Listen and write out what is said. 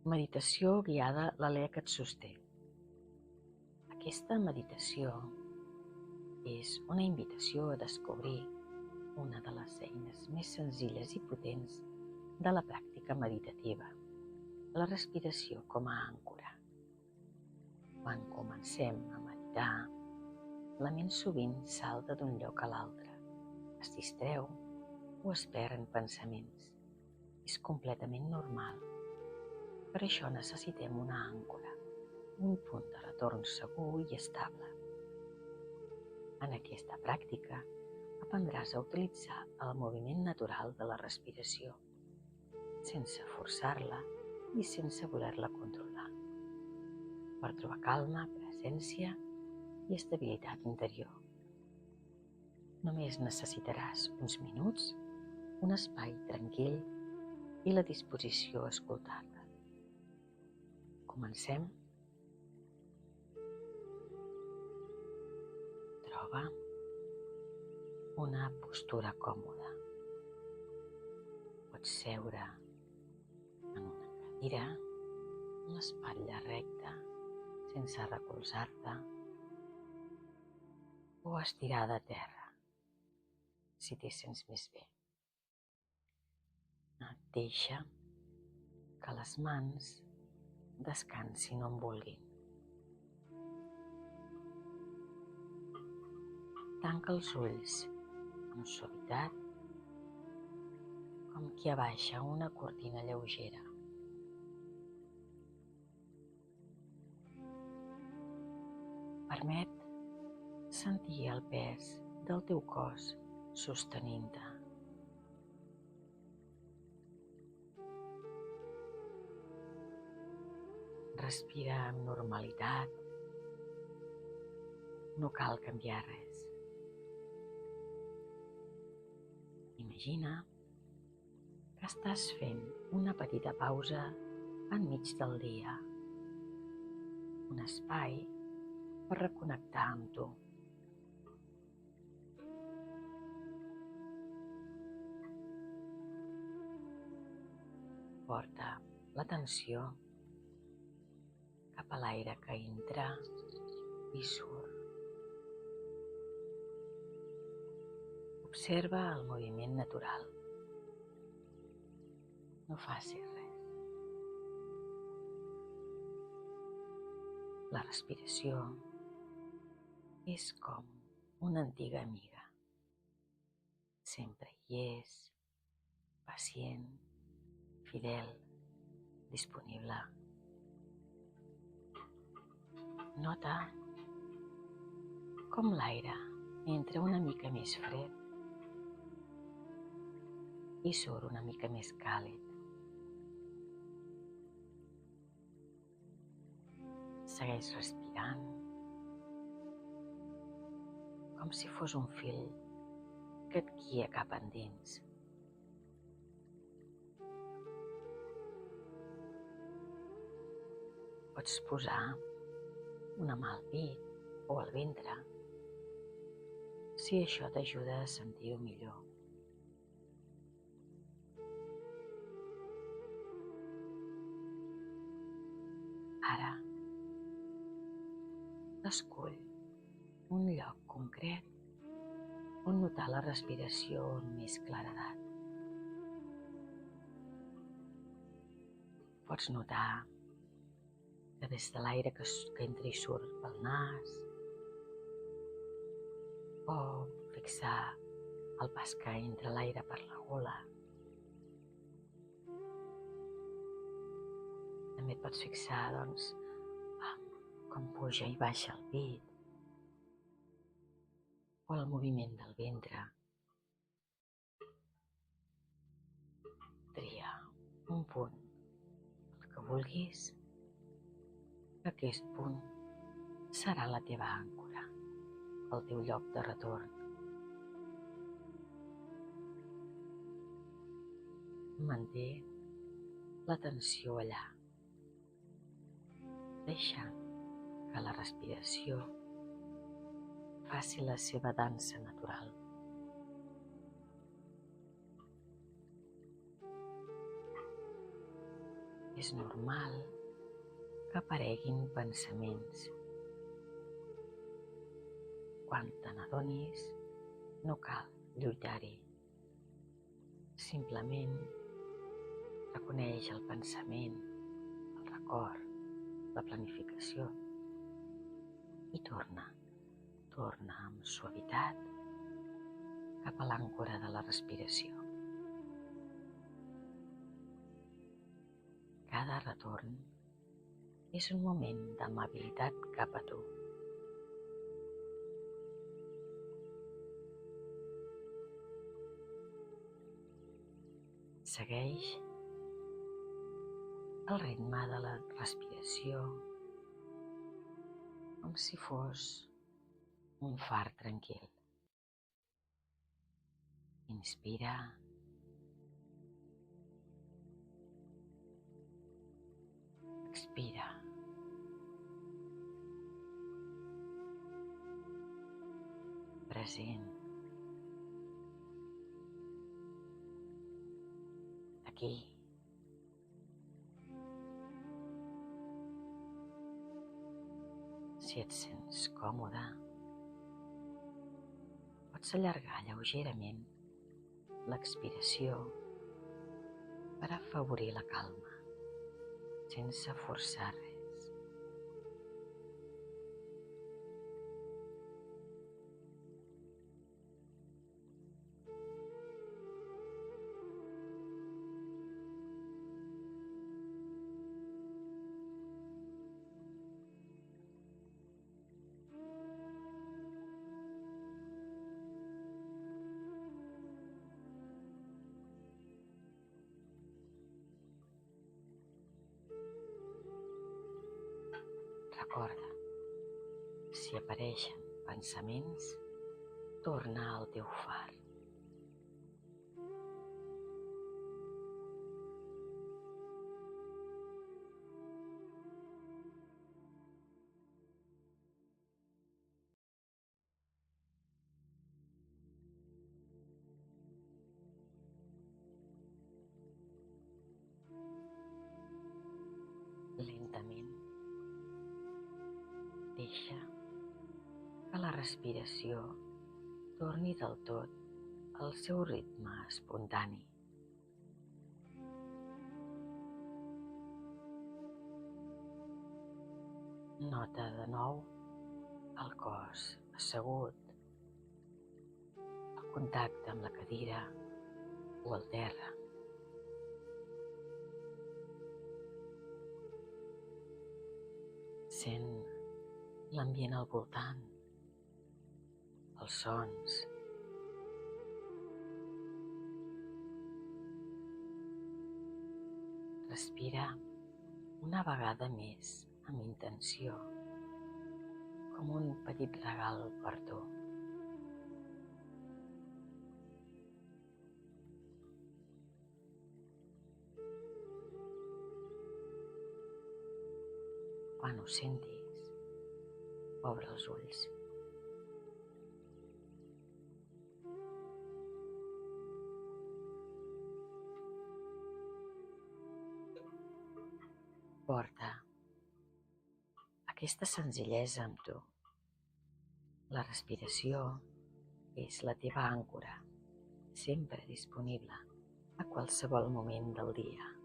Meditació guiada l'alè que et sosté. Aquesta meditació és una invitació a descobrir una de les eines més senzilles i potents de la pràctica meditativa, la respiració com a àncora. Quan comencem a meditar, la ment sovint salta d'un lloc a l'altre, es distreu o es perd en pensaments. És completament normal. Per això necessitem una àncora, un punt de retorn segur i estable. En aquesta pràctica aprendràs a utilitzar el moviment natural de la respiració, sense forçar-la i sense voler-la controlar, per trobar calma, presència i estabilitat interior. Només necessitaràs uns minuts, un espai tranquil i la disposició a escoltar-la. Comencem. Troba una postura còmoda. Pots seure en una cadira, amb l'espatlla recta, sense recolzar-te, o estirada a terra, si t'hi sents més bé. Deixa que les mans descansin on vulguin. Tanca els ulls amb suavitat, com qui abaixa una cortina lleugera. Permet sentir el pes del teu cos sostenint-te. Respira amb normalitat. No cal canviar res. Imagina que estàs fent una petita pausa enmig del dia. Un espai per reconnectar amb tu. Porta l'atenció cap a l'aire que entra i surt. Observa el moviment natural. No facis res. La respiració és com una antiga amiga. Sempre hi és, pacient, fidel, disponible. Nota com l'aire entra una mica més fred i surt una mica més càlid. Segueix respirant com si fos un fil que et guia cap endins. Pots posar una mà al pit o al ventre, si això t'ajuda a sentir-ho millor. Ara, escull un lloc concret on notar la respiració amb més claredat. Pots notar que des de l'aire que entra i surt pel nas, o fixar el pas que entra l'aire per la gola. També et pots fixar, com puja i baixa el pit, o el moviment del ventre. Tria un punt, el que vulguis. Aquest punt serà la teva àncora, el teu lloc de retorn. Manté l'atenció allà, deixant que la respiració faci la seva dansa natural. És normal que apareguin pensaments. Quan te n'adonis, no cal lluitar-hi. Simplement reconeix el pensament, el record, la planificació i torna amb suavitat cap a l'àncora de la respiració. Cada retorn és un moment d'amabilitat cap a tu. Segueix el ritme de la respiració com si fos un far tranquil. Inspira. Expira. Present. Aquí. Si et sents còmode, pots allargar lleugerament l'expiració per afavorir la calma, sense forçar res. Recorda, si apareixen pensaments, torna al teu far. Lentament, deixa que la respiració torni del tot al seu ritme espontani. Nota de nou el cos assegut, el contacte amb la cadira o el terra. Sent l'ambient al voltant, els sons. Respira una vegada més amb intenció, com un petit regal per tu. Quan ho sentis, obre els ulls. Porta aquesta senzillesa amb tu. La respiració és la teva àncora, sempre disponible a qualsevol moment del dia.